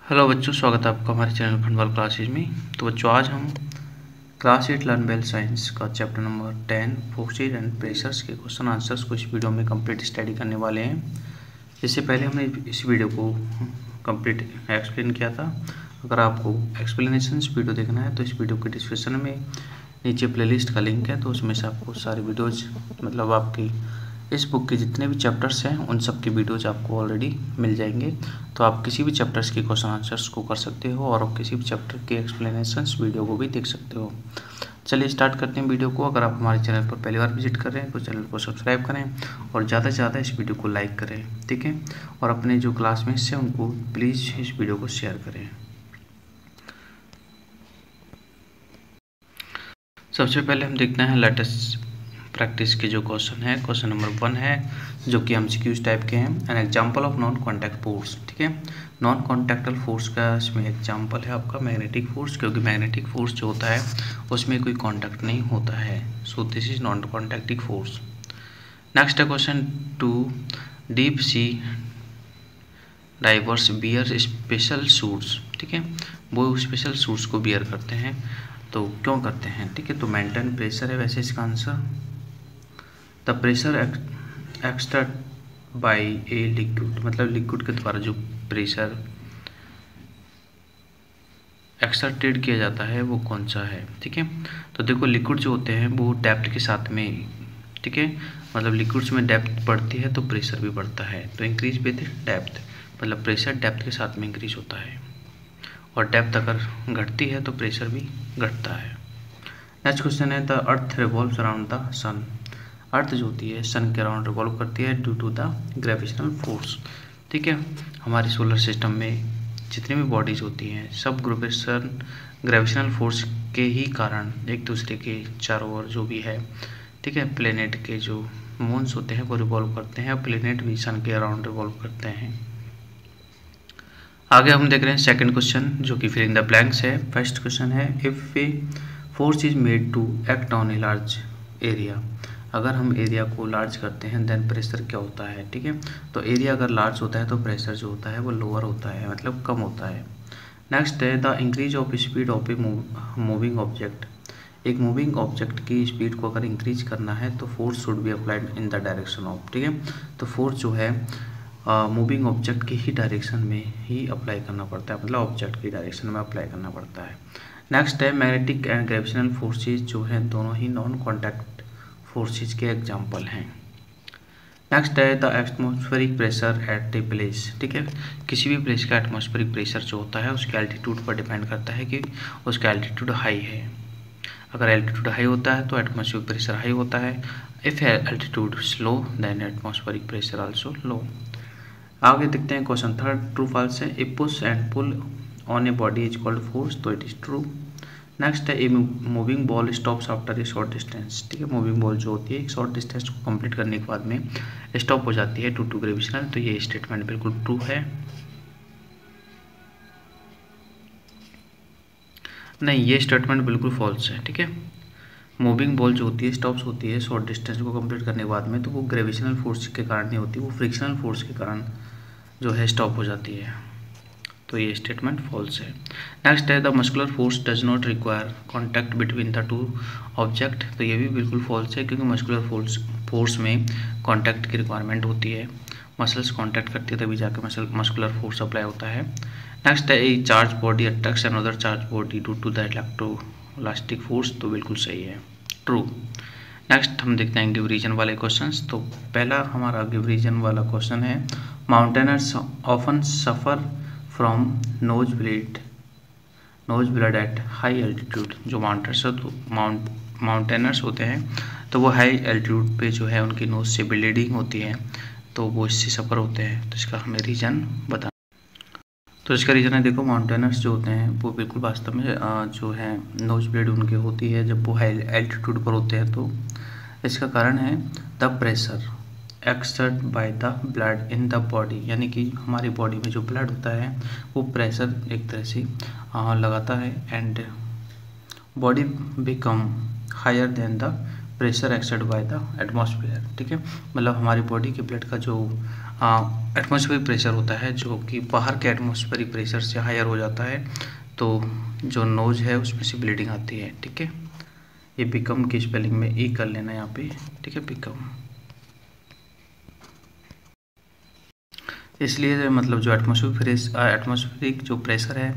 Hello बच्चों, स्वागत है आपका हमारे चैनल फंडवाल क्लासेज में। तो बच्चों, आज हम क्लास 8 लर्न वेल साइंस का chapter number 10 forces and pressures के क्वेश्चन आंसर्स को इस वीडियो में कंप्लीट स्टडी करने वाले हैं। इससे पहले हमने इस वीडियो को कंप्लीट एक्सप्लेन किया था। अगर आपको एक्सप्लेनेशंस वीडियो देखना है तो इस वीडियो के डिस्क्रिप्शन में नीचे प्लेलिस्ट का लिंक है, तो उसमें से आपको सारी वीडियोज़ मतलब आपकी इस बुक के जितने भी चैप्टर्स हैं उन सब की वीडियोज आपको ऑलरेडी मिल जाएंगे। तो आप किसी भी चैप्टर्स के क्वेश्चन आंसर्स को कर सकते हो और आप किसी भी चैप्टर के एक्सप्लेनेशंस वीडियो को भी देख सकते हो। चलिए स्टार्ट करते हैं वीडियो को। अगर आप हमारे चैनल पर पहली बार विजिट कर रहे हैं तो चैनल को सब्सक्राइब करें और ज़्यादा से ज़्यादा इस वीडियो को लाइक करें, ठीक है। और अपने जो क्लासमेट्स हैं उनको प्लीज़ इस वीडियो को शेयर करें। सबसे पहले हम देखते हैं लेटेस्ट प्रैक्टिस के जो क्वेश्चन है। क्वेश्चन नंबर 1 है जो कि एमसीक्यूज टाइप के हैं। An example of non contact force, ठीक है। नॉन कॉन्टैक्टल फोर्स का इसमें एग्जांपल है आपका मैग्नेटिक फोर्स, क्योंकि मैग्नेटिक फोर्स जो होता है उसमें कोई कॉन्टैक्ट नहीं होता है। So this is non contact force. Next है question 2, deep sea divers wear special suits, ठीक है। वो स्पेशल सूट्स को बियर करते हैं, तो क्यों करते हैं, ठीक है। तो मेंटेन प्रेशर है वैसे इसका answer. The pressure exert by a liquid, मतलब लिक्विड के द्वारा जो प्रेशर एक्सर्टेड किया जाता है वो कौन सा है, ठीक है। तो देखो, लिक्विड जो होते हैं वो डेप्थ के साथ में, ठीक है, मतलब लिक्विड्स में डेप्थ बढ़ती है तो प्रेशर भी बढ़ता है। तो इंक्रीज विद डेप्थ, मतलब प्रेशर डेप्थ के साथ में इंक्रीज होता है, और डेप्थ अगर घटती है तो प्रेशर भी घटता है। नेक्स्ट क्वेश्चन है the earth revolves around the sun. Earth जो होती है सन के अराउंड रिवॉल्व करती है due to the gravitational force, ठीक है। हमारे सोलर सिस्टम में जितनी भी बॉडीज होती हैं सब ग्रेविटेशनल फोर्स के ही कारण एक दूसरे के चारों ओर जो भी है, ठीक है, प्लेनेट के जो मून्स होते हैं वो रिवॉल्व करते हैं, और प्लेनेट भी सन के अराउंड रिवॉल्व करते हैं। आगे हम देख रहे हैं सेकंड क्वेश्चन जो कि फिलिंग द ब्लैंक्स है। फर्स्ट क्वेश्चन है if a force is made to act on a large area, अगर हम एरिया को लार्ज करते हैं देन प्रेशर क्या होता है, ठीक है। तो एरिया अगर लार्ज होता है तो प्रेशर जो होता है वो लोअर होता है, मतलब कम होता है। नेक्स्ट है the increase of speed of a moving object. एक मूविंग ऑब्जेक्ट की स्पीड को अगर इंक्रीज करना है तो force should be applied in the direction of, ठीक है। तो फोर्स जो है मूविंग ऑब्जेक्ट की ही डायरेक्शन में ही अप्लाई करना पड़ता है, मतलब ऑब्जेक्ट की डायरेक्शन में अप्लाई करना पड़ता है। नेक्स्ट है मैग्नेटिक एंड ग्रेविटेशनल फोर्सेज जो हैं दोनों ही नॉन कॉन्टैक्ट फोर्सेज के एग्जाम्पल हैं। नेक्स्ट है the atmospheric pressure at a place, ठीक है। किसी भी प्लेस का एटमॉस्फेरिक प्रेशर जो होता है उसके एल्टीट्यूड पर डिपेंड करता है कि उसका एल्टीट्यूड हाई है। अगर एल्टीट्यूड हाई होता है तो एटमॉस्फेरिक प्रेशर हाई होता है। If altitude slow then atmospheric pressure also low. आगे देखते हैं क्वेश्चन थर्ड, ट्रू फॉल्स है। A push and pull on a body is called force, तो इट इज ट्रू। नेक्स्ट है a moving ball stops after a short distance, ठीक है। Moving ball जो होती है एक शॉर्ट डिस्टेंस को कंप्लीट करने के बाद में स्टॉप हो जाती है ड्यू टू ग्रेविटेशनल, तो ये स्टेटमेंट बिल्कुल ट्रू है। नहीं, ये स्टेटमेंट बिल्कुल फॉल्स है, ठीक है। मूविंग बॉल जो होती है स्टॉप्स होती है शॉर्ट डिस्टेंस को कंप्लीट करने के बाद में, तो वो ग्रेविटेशनल फोर्स के कारण नहीं होती, वो फ्रिक्शनल फोर्स के कारण जो है स्टॉप हो जाती है, तो ये स्टेटमेंट फॉल्स है। नेक्स्ट है the muscular force does not require contact between the two object, तो ये भी बिल्कुल फॉल्स है, क्योंकि मस्कुलर फोर्स में कॉन्टैक्ट की रिक्वायरमेंट होती है। मसल्स कॉन्टैक्ट करती है तभी जाके मस्कुलर फोर्स अप्लाई होता है। नेक्स्ट है a charge body attracts another charge body due to the electrostatic force, तो बिल्कुल सही है, ट्रू। नेक्स्ट हम देखते हैं गिव रीजन वाले क्वेश्चंस। तो पहला हमारा गिव रीजन वाला क्वेश्चन है mountaineers often suffer from knows blood at high altitude. जो माउंटेनर्स होते हैं तो वो हाई एल्टीट्यूड पे जो है उनकी नोज से ब्लीडिंग होती है, तो वो इससे सफ़र होते हैं। तो इसका हमें रीज़न बता, तो इसका रीज़न है देखो, माउंटेनर्स जो होते हैं वो बिल्कुल वास्तव में जो है नोज ब्लीड उनकी होती है जब वो हाई एल्टीट्यूड पर होते हैं। तो इसका कारण है the pressure exert by the blood in the body, यानी कि हमारी बॉडी में जो ब्लड होता है वो प्रेशर एक तरह से लगाता है, and body become higher than the pressure exert by the atmosphere, ठीक है। मतलब हमारी बॉडी के ब्लड का जो एटमॉस्फेरिक प्रेशर होता है जो कि बाहर के एटमॉस्फेरिक प्रेशर से हायर हो जाता है, तो जो नोज है उसमें से ब्लीडिंग आती है, ठीक है। ये बिकम की स्पेलिंग में ई कर लेना यहाँ पे, ठीक है, बिकम। इसलिए मतलब जो एटमॉस्फेरिक जो प्रेशर है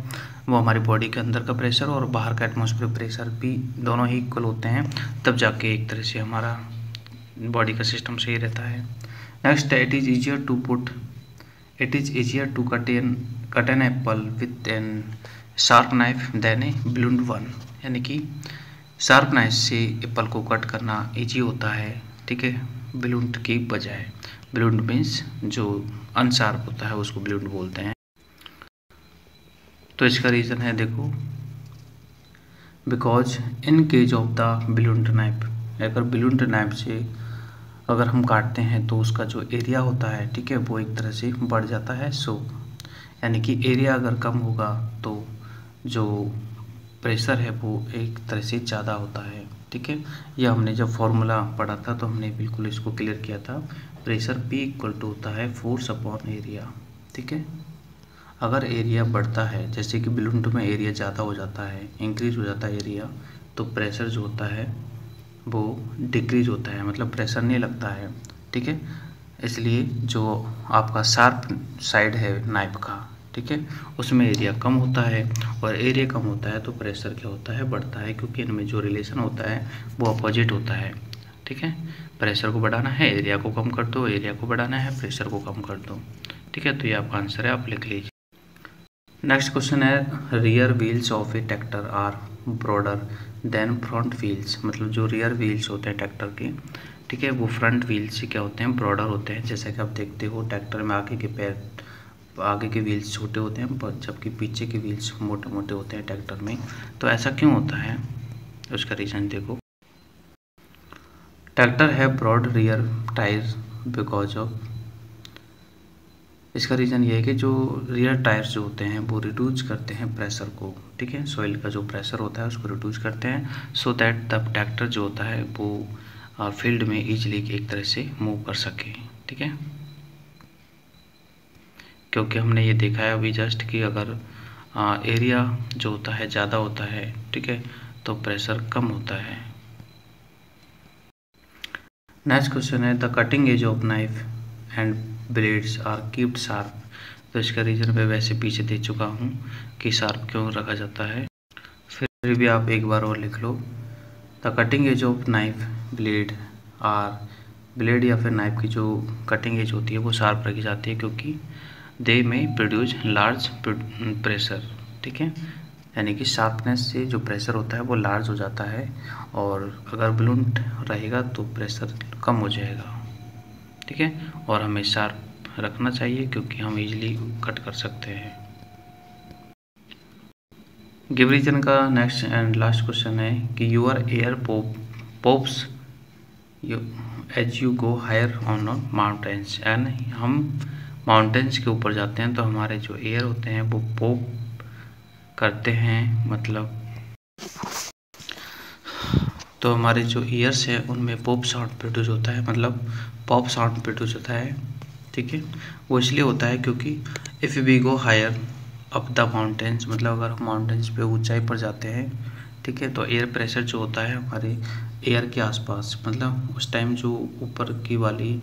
वो हमारी बॉडी के अंदर का प्रेशर और बाहर का एटमॉस्फेरिक प्रेशर भी दोनों ही इक्वल होते हैं, तब जाके एक तरह से हमारा बॉडी का सिस्टम सही रहता है। Next, it is easier to cut an apple with an sharp knife than a blunt one, यानी कि शार्प नाइफ से एप्पल को कट करना ईजी होता है, ठीक है, ब्लूंट की बजाय। ब्लूंट मीन्स जो अनशार्प होता है उसको ब्लूंट बोलते हैं। तो इसका रीज़न है देखो, because in case of the blunt knife, अगर ब्लूंट नाइफ से अगर हम काटते हैं तो उसका जो एरिया होता है, ठीक है, वो एक तरह से बढ़ जाता है। सो यानी कि एरिया अगर कम होगा तो जो प्रेशर है वो एक तरह से ज़्यादा होता है, ठीक है। यह हमने जब फॉर्मूला पढ़ा था तो हमने बिल्कुल इसको क्लियर किया था। प्रेशर P इक्वल टू होता है फोर्स अपॉन एरिया, ठीक है। अगर एरिया बढ़ता है, जैसे कि बलून में एरिया ज़्यादा हो जाता है, इंक्रीज हो जाता है एरिया, तो प्रेशर जो होता है वो डिक्रीज होता है, मतलब प्रेशर नहीं लगता है, ठीक है। इसलिए जो आपका शार्प साइड है नाइफ का, ठीक है, उसमें एरिया कम होता है, और एरिया कम होता है तो प्रेशर क्या होता है, बढ़ता है, क्योंकि इनमें जो रिलेशन होता है वो अपोजिट होता है, ठीक है। प्रेशर को बढ़ाना है, एरिया को कम कर दो, एरिया को बढ़ाना है, प्रेशर को कम कर दो, ठीक है। तो ये आपका आंसर है, आप लिख लीजिए। नेक्स्ट क्वेश्चन है, rear wheels of a tractor are broader than front wheels, मतलब जो रियर व्हील्स होते हैं ट्रैक्टर के, ठीक है, वो फ्रंट व्हील्स से क्या होते हैं, ब्रॉडर होते हैं। जैसा कि आप देखते हो ट्रैक्टर में आगे के व्हील्स छोटे होते हैं, जबकि पीछे के व्हील्स मोटे मोटे होते हैं ट्रैक्टर में। तो ऐसा क्यों होता है, उसका रीज़न देखो। ट्रैक्टर है broad rear tyre because of, इसका रीज़न ये है कि जो रियर टायर्स जो होते हैं वो रिड्यूस करते हैं प्रेशर को, ठीक है, सॉइल का जो प्रेशर होता है उसको रिड्यूस करते हैं, सो दैट द ट्रैक्टर जो होता है वो फील्ड में ईजिली एक तरह से मूव कर सके, ठीक है। क्योंकि हमने ये देखा है अभी जस्ट कि अगर एरिया जो होता है ज़्यादा होता है, ठीक है, तो प्रेशर कम होता है। नेक्स्ट क्वेश्चन है, the cutting edge of knife and blades are keeped sharp. तो इसका रीज़न मैं वैसे पीछे दे चुका हूँ कि शार्प क्यों रखा जाता है, फिर भी आप एक बार और लिख लो। The cutting edge of knife blade are, blade या फिर नाइफ की जो कटिंग एज होती है वो शार्प रखी जाती है क्योंकि दे में प्रोड्यूस लार्ज प्रेशर, ठीक है, यानी कि शार्पनेस से जो प्रेशर होता है वो लार्ज हो जाता है, और अगर ब्लूंट रहेगा तो प्रेशर कम हो जाएगा, ठीक है। और हमें शार्प रखना चाहिए क्योंकि हम इजीली कट कर सकते हैं। गिव रीजन का नेक्स्ट एंड लास्ट क्वेश्चन है कि your ear pops as you go higher on mountains, and हम माउंटेन्स के ऊपर जाते हैं तो हमारे जो एयर होते हैं वो पॉप करते हैं, मतलब तो हमारे जो ईयर्स है उनमें पॉप साउंड प्रोड्यूस होता है, मतलब पॉप साउंड प्रोड्यूस होता है, ठीक है। वो इसलिए होता है क्योंकि if we go higher up the mountains, मतलब अगर हम माउंटेन्स पे ऊंचाई पर जाते हैं, ठीक है, तो एयर प्रेशर जो होता है हमारे एयर के आसपास, मतलब उस टाइम जो ऊपर की वाली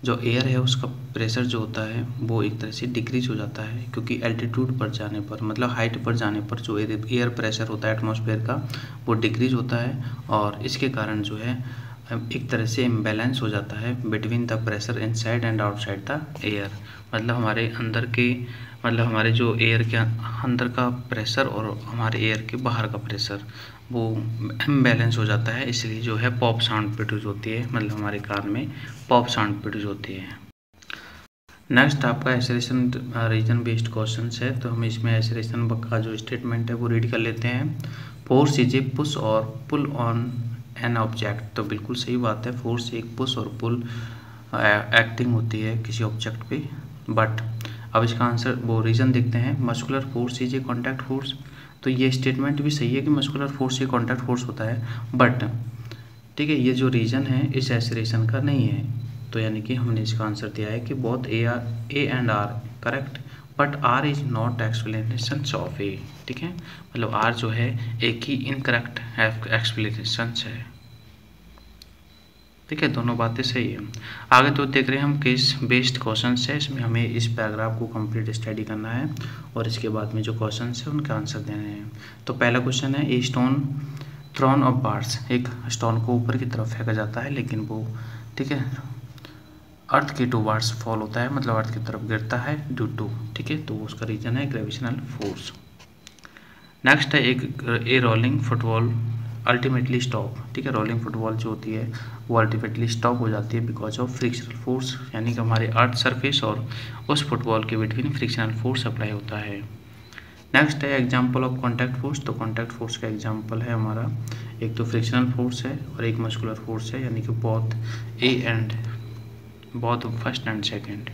जो एयर है उसका प्रेशर जो होता है वो एक तरह से डिक्रीज हो जाता है, क्योंकि एल्टीट्यूड पर जाने पर, मतलब हाइट पर जाने पर जो एयर प्रेशर होता है एटमॉस्फेयर का वो डिक्रीज होता है, और इसके कारण जो है एक तरह से इम्बैलेंस हो जाता है between the pressure inside and outside the air, मतलब हमारे अंदर के, मतलब हमारे जो एयर के अंदर का प्रेशर और हमारे एयर के बाहर का प्रेशर वो इम्बैलेंस हो जाता है, इसलिए जो है पॉप साउंड प्रोड्यूस होती है, मतलब हमारे कान में पॉप साउंड प्रोड्यूस होती है। नेक्स्ट आपका एसरेशन रीजन बेस्ड क्वेश्चन है, तो हम इसमें एसरेशन का जो स्टेटमेंट है वो रीड कर लेते हैं। फोर्स इज ए पुश और पुल ऑन एन ऑब्जेक्ट, तो बिल्कुल सही बात है, फोर्स एक पुश और पुल एक्टिंग होती है किसी ऑब्जेक्ट पे, बट अब इसका आंसर वो रीज़न देखते हैं। Muscular force is a contact force, तो ये स्टेटमेंट भी सही है कि मस्कुलर फोर्स ये कॉन्टैक्ट फोर्स होता है, बट ठीक है, ये जो रीजन है इस एस्पिरेशन का नहीं है, तो यानी कि हमने इसका आंसर दिया है कि both A and R correct, but R is not explanation of A. ठीक है, मतलब आर जो है एक ही इनकरेक्ट एक्सप्लेनेशन है। ठीक है, दोनों बातें सही है। आगे तो देख रहे हैं हम केस बेस्ड क्वेश्चन है, इसमें हमें इस पैराग्राफ को कंप्लीट स्टडी करना है और इसके बाद में जो क्वेश्चन है उनके आंसर देने हैं। तो पहला क्वेश्चन है, a stone thrown upwards, एक स्टोन को ऊपर की तरफ फेंका जाता है लेकिन वो, ठीक है, अर्थ की 2 बार्स फॉल होता है, मतलब अर्थ की तरफ गिरता है ड्यू टू, ठीक है, तो उसका रीजन है ग्रेविटेशनल फोर्स। नेक्स्ट है ए रोलिंग फुटबॉल अल्टीमेटली स्टॉप। ठीक है, रोलिंग फुटबॉल जो होती है वो अल्टीमेटली स्टॉप हो जाती है बिकॉज ऑफ फ्रिक्शनल फोर्स, यानी कि हमारे अर्थ सरफेस और उस फुटबॉल के बिटवीन फ्रिक्शनल फोर्स अप्लाई होता है। नेक्स्ट है एग्जाम्पल ऑफ कॉन्टैक्ट फोर्स। तो कॉन्टैक्ट फोर्स का एग्जाम्पल है हमारा, एक तो फ्रिक्शनल फोर्स है और एक मस्कुलर फोर्स है, यानी कि both first and second.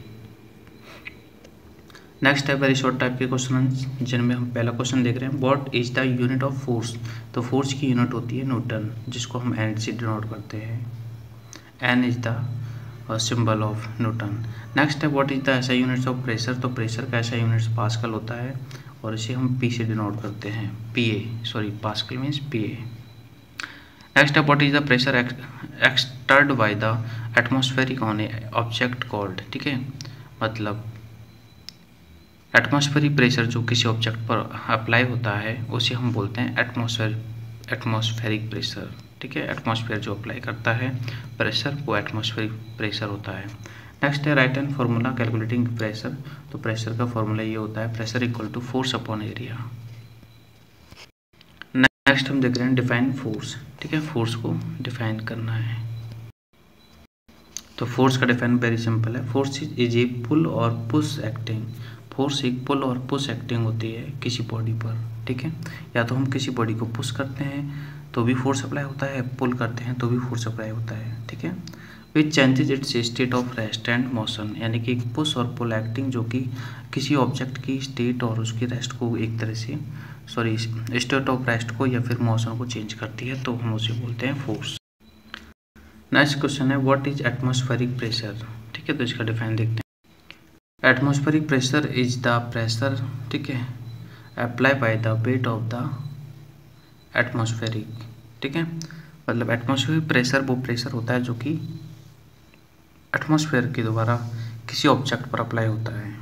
Next है वेरी शॉर्ट टाइप के क्वेश्चन जिनमें हम पहला क्वेश्चन देख रहे हैं, what is the unit of force. तो फोर्स की यूनिट होती है न्यूटन, जिसको हम एन से डिनोट करते हैं, N is the symbol of newton. Next है what is the SI units of pressure. तो प्रेशर का ऐसा यूनिट्स पास्कल होता है और इसे हम पी से डिनोट करते हैं, Pascal means P A. Next है what is the pressure exerted by the atmospheric on a object called. ठीक है, मतलब एटमॉस्फेरिक प्रेशर जो किसी ऑब्जेक्ट पर अप्लाई होता है उसे हम बोलते हैं एटमॉस्फेरिक प्रेशर। ठीक है, एटमॉस्फेयर जो अप्लाई करता है प्रेशर वो एटमॉस्फेरिक प्रेशर होता है। नेक्स्ट है right hand formula calculating pressure. तो प्रेशर का फार्मूला ये होता है, pressure equal to force upon area. Next हम देख रहे हैं डिफाइन फोर्स। ठीक है, फोर्स को डिफाइन करना है। तो फोर्स का डिफाइन वेरी सिंपल है, फोर्स इज ए पुल और पुश एक्टिंग। फोर्स एक पुल और पुश एक्टिंग होती है किसी बॉडी पर। ठीक है, या तो हम किसी बॉडी को पुश करते हैं तो भी फोर्स अप्लाई होता है, पुल करते हैं तो भी फोर्स अप्लाई होता है। ठीक है, which changes its state of rest and motion, यानी कि पुश और पुल एक्टिंग जो कि किसी ऑब्जेक्ट की स्टेट और उसकी रेस्ट को एक तरह से स्टेट ऑफ रेस्ट को या फिर मोशन को चेंज करती है, तो हम उसे बोलते हैं फोर्स। नेक्स्ट क्वेश्चन है व्हाट इज एटमॉस्फेरिक प्रेशर। ठीक है, तो इसका डिफाइन देखते हैं। Atmospheric pressure is the pressure, ठीक है, apply by the weight of the atmospheric. ठीक है, मतलब एटमॉस्फेरिक प्रेशर वो प्रेशर होता है जो कि एटमॉस्फेयर के द्वारा किसी ऑब्जेक्ट पर अप्लाई होता है।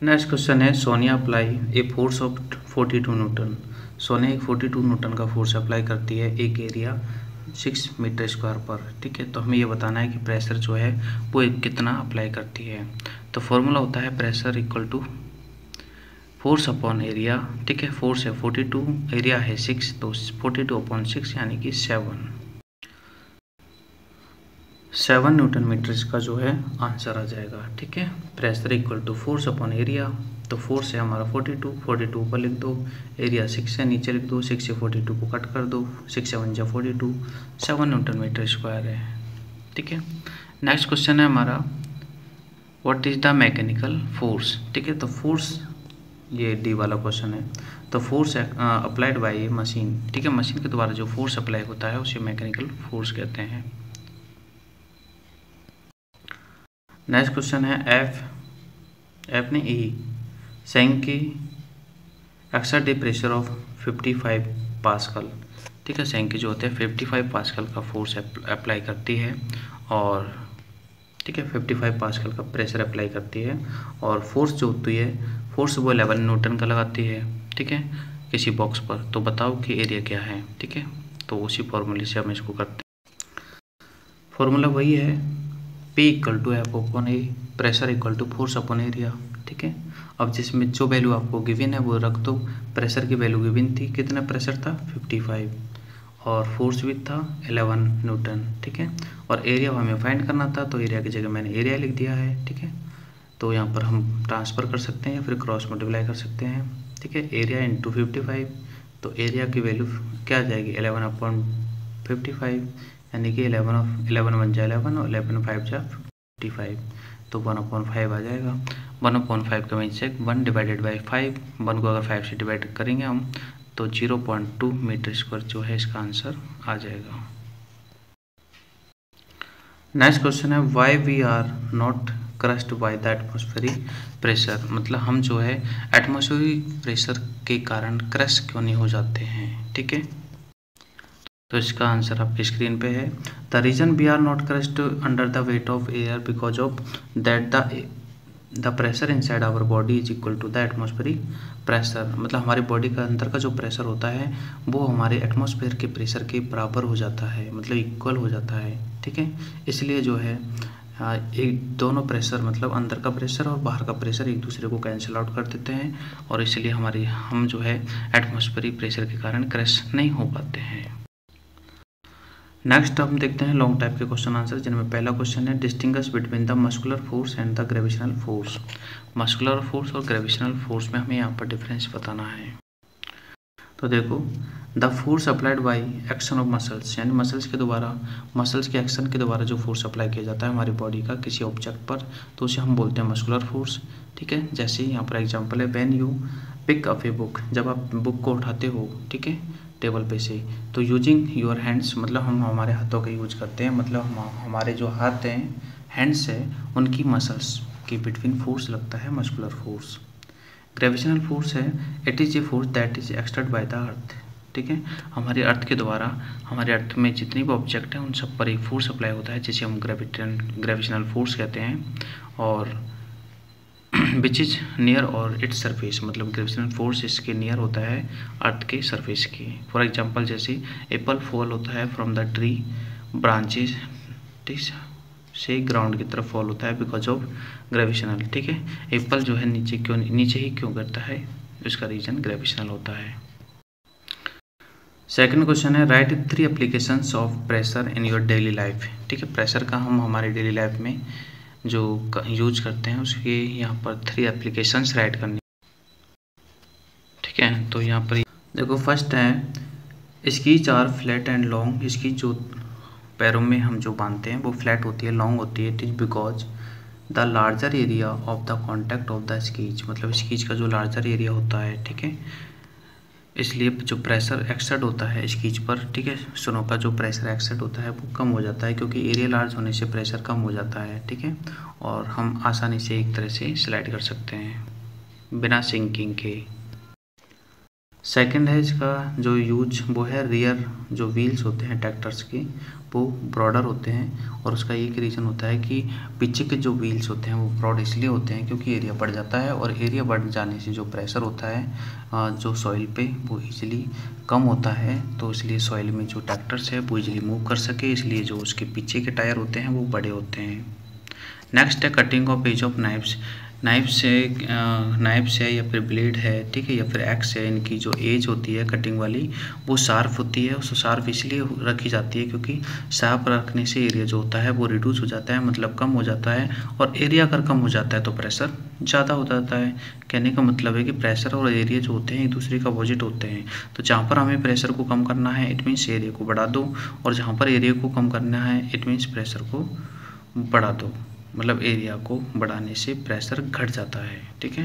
नेक्स्ट क्वेश्चन है Sonia apply a force of 42 Newton. Sonia एक 42 न्यूटन का फोर्स अप्लाई करती है एक एरिया 6 मीटर स्क्वायर पर। ठीक है, तो हमें ये बताना है कि प्रेशर जो है वो कितना अप्लाई करती है। तो फॉर्मूला होता है pressure equal to force upon area. ठीक है, फोर्स है 42, एरिया है 6, तो 42 अपॉन 6 यानी कि 7 न्यूटन मीटर इसका जो है आंसर आ जाएगा। ठीक है, pressure equal to force upon area. तो फोर्स है हमारा 42 ऊपर लिख दो, एरिया 6 है नीचे लिख दो, 6 से 42 को कट कर दो, 6 7 जा 42, 7 न्यूटन मीटर स्क्वायर है। ठीक है, नेक्स्ट क्वेश्चन है हमारा what is the mechanical force. ठीक है, तो फोर्स ये डी वाला क्वेश्चन है। तो force applied by A machine. ठीक है, मशीन के द्वारा जो फोर्स अप्लाई होता है उसे मैकेनिकल फोर्स कहते हैं। नेक्स्ट क्वेश्चन है एफ ने ई सेंक की exert A pressure of 55 pascal. ठीक है, सेंक जो होते हैं 55 पास्कल का फोर्स अप्लाई करती है और ठीक है 55 पास्कल का प्रेशर अप्लाई करती है और फोर्स जो होती है फोर्स वो 11 न्यूटन का लगाती है। ठीक है, किसी बॉक्स पर। तो बताओ कि एरिया क्या है। ठीक है, तो उसी फॉर्मूले से हम इसको करते हैं। फॉर्मूला वही है P equal to F upon A, pressure equal to force upon area. ठीक है, अब जिसमें जो वैल्यू आपको गिवन है वो रख दो। प्रेशर की वैल्यू गिवन थी, कितना प्रेशर था 55 और फोर्स भी था 11 न्यूटन। ठीक है, और एरिया हमें फाइंड करना था, तो एरिया की जगह मैंने एरिया लिख दिया है। ठीक है, तो यहाँ पर हम ट्रांसफ़र कर सकते हैं या फिर क्रॉस मल्टीप्लाई कर सकते हैं। ठीक है, एरिया इंटू 55, तो एरिया की वैल्यू क्या आ जाएगी 11 अपॉन 55, यानी कि 11 1 जा 11 और 11 5 जा 55, तो 1/5 आ जाएगा। 1/5 का मीन्स 1 डिवाइडेड बाई 5, 1 को अगर 5 से डिवाइड करेंगे हम तो 0.2 मीटर स्क्वायर जो है इसका आंसर आ जाएगा। नेक्स्ट क्वेश्चन है why we are not crushed by the atmospheric pressure, मतलब हम जो है एटमॉस्फेरिक प्रेशर के कारण क्रश क्यों नहीं हो जाते हैं। ठीक है, तो इसका आंसर आपकी स्क्रीन पे है। The reason we are not crushed under the weight of air because of that the pressure inside our body is equal to the atmospheric pressure, मतलब हमारी बॉडी का अंदर का जो प्रेशर होता है वो हमारे एटमॉस्फेयर के प्रेशर के बराबर हो जाता है, मतलब इक्वल हो जाता है। ठीक है, इसलिए जो है एक दोनों प्रेशर, मतलब अंदर का प्रेशर और बाहर का प्रेशर एक दूसरे को कैंसिल आउट कर देते हैं, और इसलिए हम जो है एटमॉस्फेरिक प्रेशर के कारण क्रैश नहीं हो पाते हैं। नेक्स्ट हम देखते हैं लॉन्ग टाइप के क्वेश्चन आंसर, जिनमें पहला क्वेश्चन है distinguish between the muscular force and the gravitational force. Muscular force और ग्रेविटेशनल फोर्स में हमें यहाँ पर डिफरेंस बताना है। तो देखो, the force applied by action of muscles, यानी मसल्स के एक्शन के द्वारा जो फोर्स अप्लाई किया जाता है हमारी बॉडी का किसी ऑब्जेक्ट पर, तो उसे हम बोलते हैं मस्कुलर फोर्स। ठीक है, जैसे यहाँ पर एग्जांपल है when you pick up a book, जब आप बुक को उठाते हो, ठीक है, टेबल पे से, तो यूजिंग योर हैंड्स, मतलब हम हमारे हाथों का यूज करते हैं, मतलब हमारे जो हाथ हैं, हैंड्स है, उनकी मसल्स के बिटवीन फोर्स लगता है मस्कुलर फोर्स। ग्रेविटेशनल फोर्स है it is a force that is exerted by the earth. ठीक है, हमारे अर्थ के द्वारा हमारे अर्थ में जितने भी ऑब्जेक्ट हैं उन सब पर एक फोर्स अप्लाई होता है जिसे हम ग्रेविटेशनल फोर्स कहते हैं, और विच इज नियर और इट्स सरफेस, मतलब ग्रेविटेशनल फोर्स इसके नियर होता है अर्थ के सरफेस के। फॉर एग्जांपल जैसे एप्पल फॉल होता है फ्रॉम द ट्री ब्रांचेज, ठीक से ग्राउंड की तरफ फॉल होता है बिकॉज ऑफ ग्रेविटेशनल। ठीक है, एप्पल जो है नीचे ही क्यों गिरता है, इसका रीजन ग्रेविटेशनल होता है। सेकंड क्वेश्चन है right 3 applications of pressure in your daily life. ठीक है, प्रेशर का हम हमारी डेली लाइफ में जो यूज करते हैं उसके यहाँ पर 3 एप्लीकेशंस राइट करनी। ठीक है, तो यहाँ पर देखो, फर्स्ट है skis are flat and long. इसकी जो पैरों में हम जो बांधते हैं वो फ्लैट होती है, लॉन्ग होती है। It is because the larger area of the contact of the skis, मतलब स्कीज का जो लार्जर एरिया होता है, ठीक है, इसलिए जो प्रेशर एक्सर्ट होता है स्कीज पर, ठीक है, सुनों का जो प्रेशर एक्सर्ट होता है वो कम हो जाता है, क्योंकि एरिया लार्ज होने से प्रेशर कम हो जाता है। ठीक है, और हम आसानी से एक तरह से स्लाइड कर सकते हैं बिना सिंकिंग के। सेकंड है इसका जो यूज वो है रियर जो व्हील्स होते हैं ट्रैक्टर्स के वो ब्रॉडर होते हैं, और उसका एक रीज़न होता है कि पीछे के जो व्हील्स होते हैं वो ब्रॉड इसलिए होते हैं क्योंकि एरिया बढ़ जाता है, और एरिया बढ़ जाने से जो प्रेशर होता है जो सॉइल पे वो इजीली कम होता है, तो इसलिए सॉइल में जो ट्रैक्टर्स है वो इजीली मूव कर सके, इसलिए जो उसके पीछे के टायर होते हैं वो बड़े होते हैं। नेक्स्ट है cutting of edge of knives. Knives है या फिर ब्लेड है, ठीक है, या फिर एक्स है, इनकी जो एज होती है कटिंग वाली वो शार्प होती है। उसको शार्प इसलिए रखी जाती है क्योंकि शार्प रखने से एरिया जो होता है वो रिड्यूस हो जाता है, मतलब कम हो जाता है, और एरिया अगर कम हो जाता है तो प्रेशर ज़्यादा हो जाता है। कहने का मतलब है कि प्रेशर और एरिया जो होते हैं एक दूसरे का अपोजिट होते हैं। तो जहाँ पर हमें प्रेशर को कम करना है इट मीन्स एरिया को बढ़ा दो, और जहाँ पर एरिया को कम करना है इट मीन्स प्रेशर को बढ़ा दो, मतलब एरिया को बढ़ाने से प्रेशर घट जाता है। ठीक है,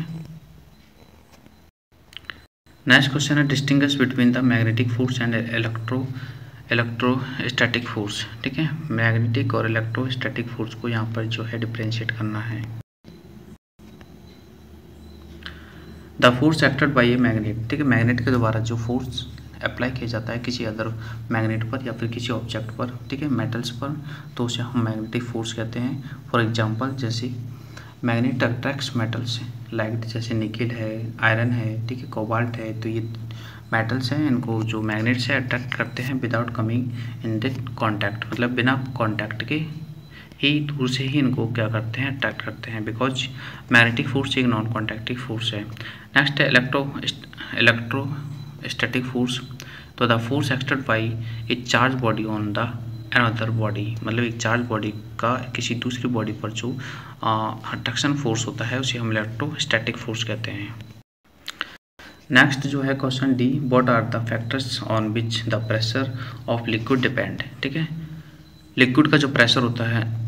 नेक्स्ट क्वेश्चन है distinguish between the magnetic force and electrostatic force. ठीक है, मैग्नेटिक और इलेक्ट्रोस्टैटिक फोर्स को यहाँ पर जो है डिफरेंशिएट करना है। The force acted by a magnet, ठीक है, मैग्नेट के द्वारा जो फोर्स अप्लाई किया जाता है किसी अदर मैग्नेट पर या फिर किसी ऑब्जेक्ट पर, ठीक है, मेटल्स पर, तो उसे हम मैग्नेटिक फोर्स कहते हैं। फॉर एग्जांपल जैसे मैग्नेट अट्रैक्ट्स मेटल्स लाइक जैसे निकेल है, आयरन है, ठीक है, कोबाल्ट है, तो ये मेटल्स हैं, इनको जो मैग्नेट से अट्रैक्ट करते हैं without coming in direct contact, मतलब बिना कॉन्टैक्ट के ही दूर से ही इनको क्या करते हैं अट्रैक्ट करते हैं, बिकॉज मैग्नेटिक फोर्स एक नॉन कॉन्टैक्टिव फोर्स है। नेक्स्ट है इलेक्ट्रोस्टैटिक फोर्स। तो the force exerted by A charge body on the another body, मतलब एक चार्ज बॉडी का किसी दूसरी बॉडी पर जो अट्रैक्शन फोर्स होता है उसे हम इलेक्ट्रोस्टैटिक फोर्स कहते हैं। नेक्स्ट जो है question D, what are the factors on which the pressure of liquid depend. ठीक है, लिक्विड का जो प्रेशर होता है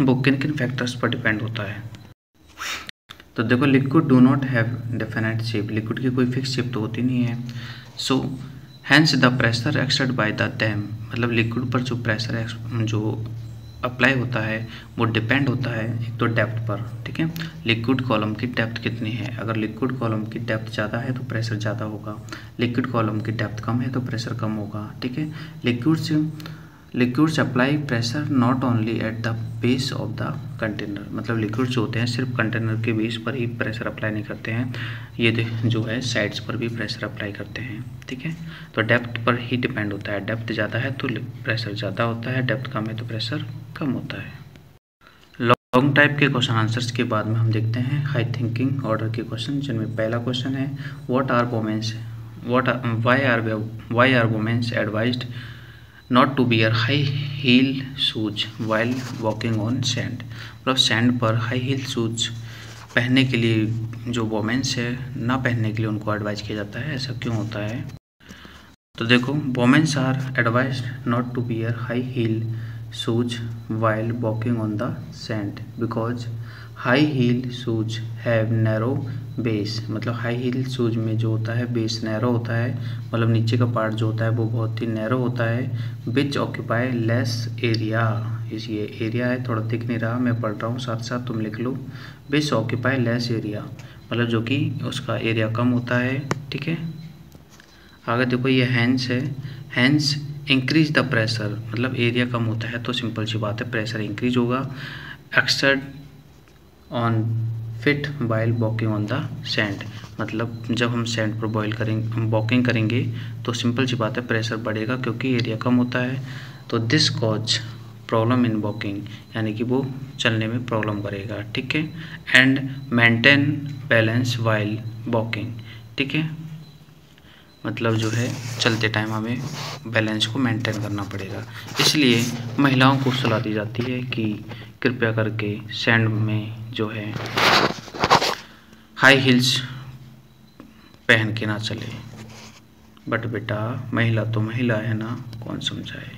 वो किन किन फैक्टर्स पर डिपेंड होता है। तो देखो, liquid do not have definite shape, liquid की कोई फिक्स शेप तो होती नहीं है। So hence the pressure exert by the dam, मतलब लिक्विड पर जो प्रेशर जो अप्लाई होता है वो डिपेंड होता है एक तो डेप्थ पर, ठीक है, लिक्विड कॉलम की डेप्थ कितनी है। अगर लिक्विड कॉलम की डेप्थ ज़्यादा है तो प्रेशर ज़्यादा होगा, लिक्विड कॉलम की डेप्थ कम है तो प्रेशर कम होगा, ठीक है। Liquids apply pressure not only at the base of the container, मतलब लिक्विड्स होते हैं सिर्फ कंटेनर के बेस पर ही प्रेशर अप्लाई नहीं करते हैं, ये जो है साइड्स पर भी प्रेशर अप्लाई करते हैं, ठीक है। तो डेप्थ पर ही डिपेंड होता है, डेप्थ ज़्यादा है तो प्रेशर ज़्यादा होता है, डेप्थ कम है तो प्रेशर कम होता है। लॉन्ग टाइप के क्वेश्चन आंसर्स के बाद में हम देखते हैं हाई थिंकिंग ऑर्डर के क्वेश्चन, जिनमें पहला क्वेश्चन है why are womens advised not to bear high heel shoes while walking on sand, मतलब सैंड पर हाई हील शूज पहनने के लिए जो वोमेंस है ना पहनने के लिए उनको एडवाइज किया जाता है, ऐसा क्यों होता है। तो देखो, womens are advised not to bear high heel shoes while walking on the sand because high heel shoes have narrow base, मतलब हाई हील शूज में जो होता है बेस नैरो होता है, मतलब नीचे का पार्ट जो होता है वो बहुत ही नैरो होता है, विच ऑक्यूपाई लेस एरिया, ये एरिया है थोड़ा दिख नहीं रहा, मैं पढ़ रहा हूँ साथ साथ तुम लिख लो, विच ऑक्यूपाई लेस एरिया, मतलब जो कि उसका एरिया कम होता है, ठीक है। आगे देखो ये हैंस है, हैंस इंक्रीज द प्रेशर, मतलब एरिया कम होता है तो सिंपल सी बात है प्रेशर इंक्रीज होगा, exert on fit while walking on the sand, मतलब जब हम सैंड पर वॉकिंग करेंगे तो सिंपल सी बात है प्रेशर बढ़ेगा क्योंकि एरिया कम होता है, तो this cause problem in walking, यानी कि वो चलने में प्रॉब्लम करेगा, ठीक है। And maintain balance while walking, ठीक है, मतलब जो है चलते टाइम हमें बैलेंस को मेंटेन करना पड़ेगा, इसलिए महिलाओं को सलाह दी जाती है कि कृपया करके सैंड में जो है हाई हिल्स पहन के ना चले, बट बेटा महिला तो महिला है ना, कौन समझाए।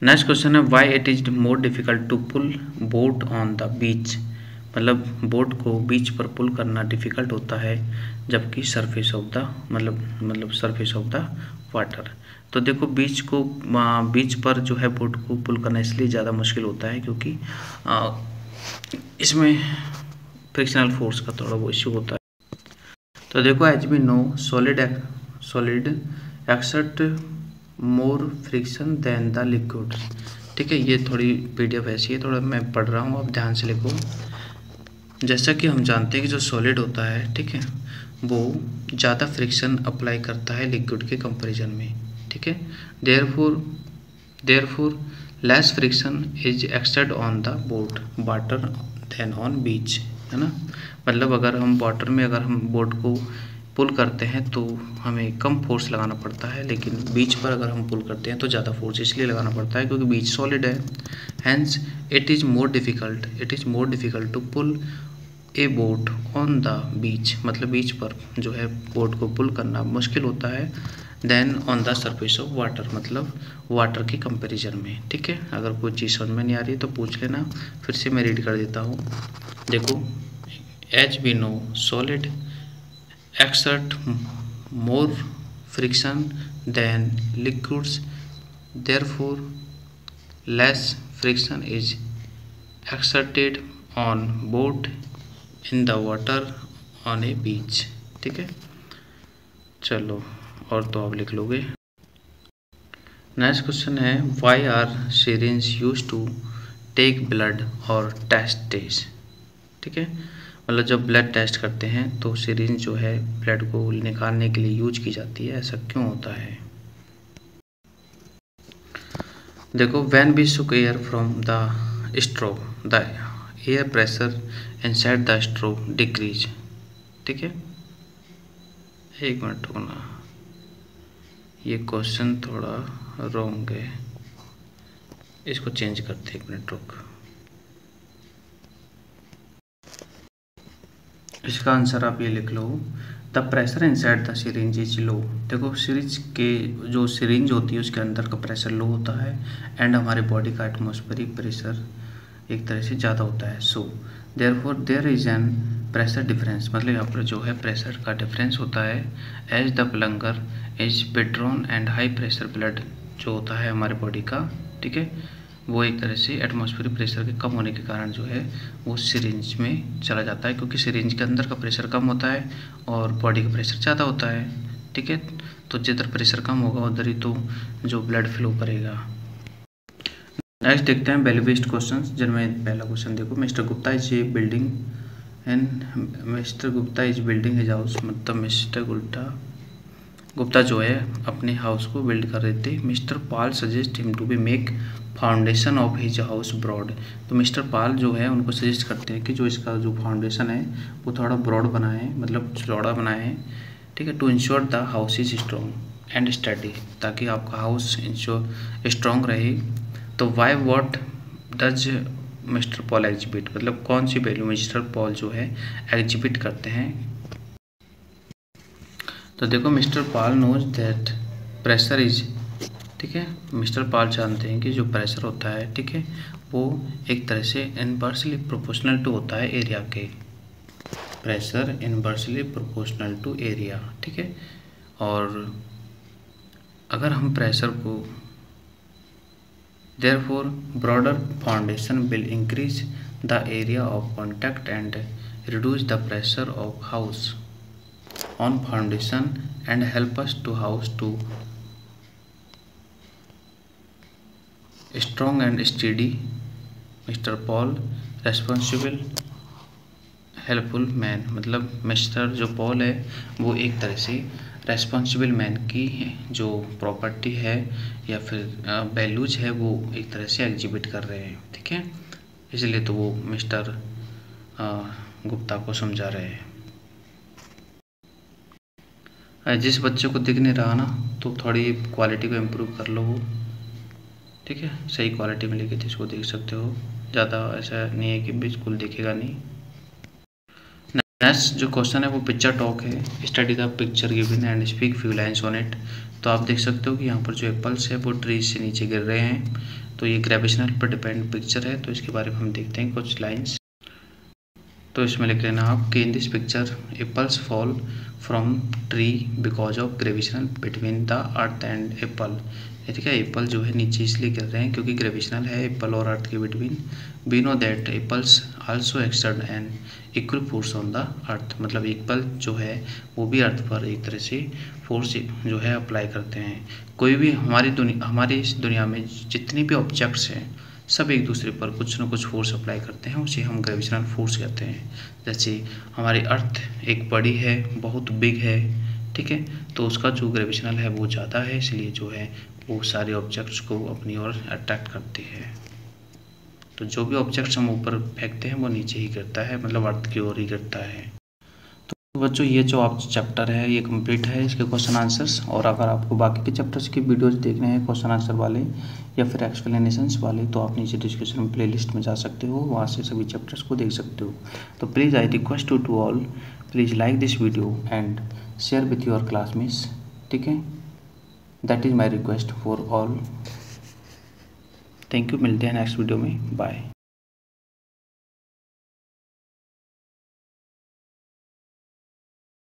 नेक्स्ट क्वेश्चन है why it is more difficult to pull boat on the beach, मतलब बोट को बीच पर पुल करना डिफ़िकल्ट होता है जबकि सरफेस ऑफ द मतलब सरफेस ऑफ द वाटर। तो देखो बीच पर जो है बोट को पुल करना इसलिए ज़्यादा मुश्किल होता है क्योंकि इसमें फ्रिक्शनल फोर्स का थोड़ा वो इश्यू होता है। तो देखो as we know solid exert more friction than the liquid, ठीक है। ये थोड़ी पीडीएफ ऐसी है, थोड़ा मैं पढ़ रहा हूँ, आप ध्यान से लिखो। जैसा कि हम जानते हैं कि जो सॉलिड होता है, ठीक है, वो ज़्यादा फ्रिक्शन अप्लाई करता है लिक्विड के कंपैरिजन में, ठीक है। Therefore less friction is exerted on the water than on beach, है ना। मतलब अगर हम वाटर में अगर हम बोट को पुल करते हैं तो हमें कम फोर्स लगाना पड़ता है, लेकिन बीच पर अगर हम पुल करते हैं तो ज़्यादा फोर्स इसलिए लगाना पड़ता है क्योंकि बीच सॉलिड है। Hence it is more difficult to pull a boat on the beach, मतलब बीच पर जो है बोट को पुल करना मुश्किल होता है than on the surface of water, मतलब वाटर के कंपैरिजन में, ठीक है। अगर कोई चीज़ समझ में नहीं आ रही है तो पूछ लेना, फिर से मैं रीड कर देता हूँ। देखो, as we know solid exert more friction than liquids, therefore less friction is exerted on boat in the water on a beach, ठीक है। चलो और तो आप लिख लोगे। नेक्स्ट क्वेश्चन है why are syringe use to take blood और टेस्ट, ठीक है। मतलब जब ब्लड टेस्ट करते हैं तो सिरिंज जो है ब्लड को निकालने के लिए यूज की जाती है, ऐसा क्यों होता है। देखो, when we suck air from the straw the air pressure inside the straw decrease, ठीक है। एक मिनट रुकना, ये क्वेश्चन थोड़ा रॉन्ग है, इसको चेंज करते, एक मिनट रुक। इसका आंसर आप ये लिख लो, the pressure inside the syringe is low. देखो, सिरिंज के जो सिरिंज होती है उसके अंदर का प्रेशर लो होता है एंड हमारे बॉडी का एटमॉस्फेरिक प्रेशर एक तरह से ज़्यादा होता है। So therefore there is an pressure difference, मतलब यहाँ पर जो है प्रेशर का डिफरेंस होता है as the plunger is withdrawn and high pressure blood जो होता है हमारे बॉडी का, ठीक है, वो एक तरह से एटमॉस्फेरिक प्रेशर के कम होने के कारण जो है वो सिरिंज में चला जाता है, क्योंकि सिरिंज के अंदर का प्रेशर कम होता है और बॉडी का प्रेशर ज़्यादा होता है, ठीक है। तो जिधर प्रेशर कम होगा उधर ही तो जो ब्लड फ्लो करेगा। नेक्स्ट देखते हैं वैल्यू बेस्ड क्वेश्चन, जिनमें पहला क्वेश्चन देखो, mister Gupta is a building and mister Gupta is building his house, मतलब मिस्टर गुप्ता जो है अपने हाउस को बिल्ड कर रहे थे। Mister Pal suggest him to be make foundation of his house broad, तो मिस्टर पाल जो है उनको सजेस्ट करते हैं कि जो इसका जो फाउंडेशन है वो थोड़ा ब्रॉड बनाएं, मतलब चौड़ा बनाएं, ठीक है, to ensure the house is strong and sturdy, ताकि आपका हाउस इंश्योर स्ट्रॉन्ग रहे। तो why what does mister Paul exhibit, मतलब कौन सी वैल्यू मिस्टर पॉल जो है एग्जिबिट करते हैं। तो देखो mister Paul knows that pressure is, ठीक है, मिस्टर पॉल जानते हैं कि जो प्रेशर होता है, ठीक है, वो एक तरह से इनवर्सली प्रोपोर्शनल टू होता है एरिया के, pressure inversely proportional to area, ठीक है। और अगर हम प्रेशर को therefore broader foundation will increase the area of contact and reduce the pressure of house on foundation and help us to house to strong and steady. Mr. Paul responsible helpful man, मतलब mister जो Paul है वो एक तरह से responsible man की जो property है या फिर वैल्यूज है वो एक तरह से एग्जिबिट कर रहे हैं, ठीक है, इसलिए तो वो मिस्टर गुप्ता को समझा रहे हैं। जिस बच्चे को दिख नहीं रहा ना तो थोड़ी क्वालिटी को इम्प्रूव कर लो वो, ठीक है, सही क्वालिटी में लेके जिसको देख सकते हो, ज़्यादा ऐसा नहीं है कि बिल्कुल दिखेगा नहीं। नेक्स्ट जो क्वेश्चन है वो पिक्चर टॉक है, study the picture given and speak few lines on it. तो आप देख सकते हो कि यहाँ पर जो एप्पल्स है वो ट्री से नीचे गिर रहे हैं, तो ये ग्रेविटेशनल पर डिपेंड पिक्चर है, तो इसके बारे में हम देखते हैं कुछ लाइन्स। तो इसमें लिख लेना आप कि in this picture apples fall from tree because of gravitational between the earth and Apple, ठीक है, एप्पल जो है नीचे इसलिए गिर रहे हैं क्योंकि ग्रेविटेशनल है एप्पल और अर्थ के between. We know that apples also exert an equal force on the earth, मतलब एप्पल जो है वो भी अर्थ पर एक तरह से फोर्स जो है अप्लाई करते हैं। कोई भी हमारी इस दुनिया में जितनी भी ऑब्जेक्ट्स हैं सब एक दूसरे पर कुछ न कुछ फोर्स अप्लाई करते हैं, उसे हम ग्रेविटेशनल फोर्स कहते हैं। जैसे हमारी अर्थ एक बड़ी है, बहुत बिग है, ठीक है, तो उसका जो ग्रेविटेशनल है वो ज़्यादा है, इसलिए जो है वो सारे ऑब्जेक्ट्स को अपनी ओर अट्रैक्ट करती है। तो जो भी ऑब्जेक्ट्स हम ऊपर फेंकते हैं वो नीचे ही गिरता है, मतलब अर्थ की ओर ही गिरता है। तो बच्चों ये जो आप चैप्टर है ये कंप्लीट है, इसके क्वेश्चन आंसर्स, और अगर आपको बाकी के चैप्टर्स की वीडियोस देखने हैं क्वेश्चन आंसर वाले या फिर एक्सप्लेनेशंस वाले, तो आप नीचे डिस्क्रिप्शन में प्लेलिस्ट में जा सकते हो, वहाँ से सभी चैप्टर्स को देख सकते हो। तो please I request to all, please like this video and share with your classmates, ठीक है, that is my request for all. Thank you, मिलते हैं नेक्स्ट वीडियो में, बाय।